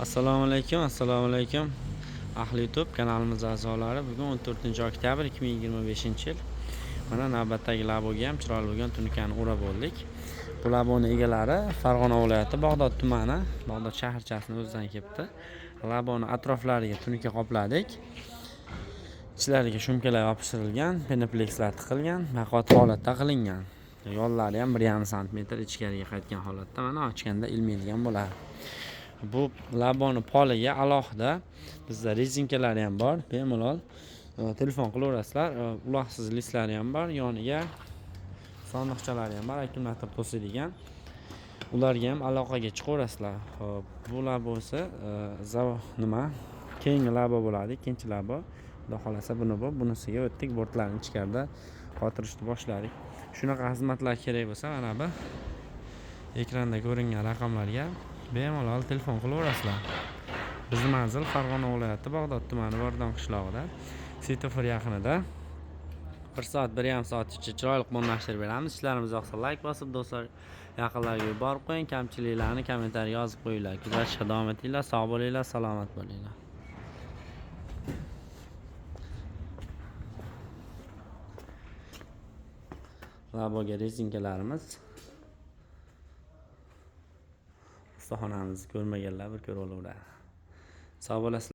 Assalomu alaykum. Ahli YouTube kanalimiz a'zolari, bugun 14-oktyabr 2025-yil. Mana navbatdagi laboga ham chiroyli bo'lgan tunikani o'rab oldik. Bu laboni egalari Farg'ona viloyati Bag'dod tumani, Bag'dod shaharchasining o'zidan kelibdi. Laboni atroflariga tunika qopladik. Ichlariga shumkalar yopishtirilgan, penoplekslar tiqilgan, baquvvat holatda qilingan. Yo'llari ham 1,5 sm ichkariga qaytgan holatda, mana ochganda ilmaydigan bo'ladi. Bu laboni poliga alohida bizda rezinkalari ham bor, bemalol telefon qilaverasizlar. Uloqsiz listlari ham bor, yoniga sondiqchalari ham bor, akkumulyator to'sadigan. Ularga ham aloqaga chiqaverasizlar. Xo'p, bu labosi keyingi labo bo'ladi, ikkinchi labo. Xudo xolasa bunisiga o'tdik, bortlarni ichkarida qotirishni boshladik. Shunaqa xizmatlar kerak bo'lsa, mana bu ekranda ko'ringan raqamlarga bemalol telefon qilaverasizlar. Bizning manzil Farg'ona viloyati Bag'dod tumani Bordon qishlog'ida, svetofor yaqinida. 1 soat, 1,5 soat ichida chiroyli o'rnashtirib beramiz. Ishlarimiz yoqsa like bosib, do'stlar yaqinlarga yuborib qo'ying. Kamchiliklarni kommentariyga yozib qo'yinglar. Kuzatishga davom etinglar. Sog' bo'linglar, salomat bo'linglar. Laboga rezinkalarimiz. Ustaxonamizni ko'rmaganlar bir ko'rib olaveradi. Sog' bo'lasizlar.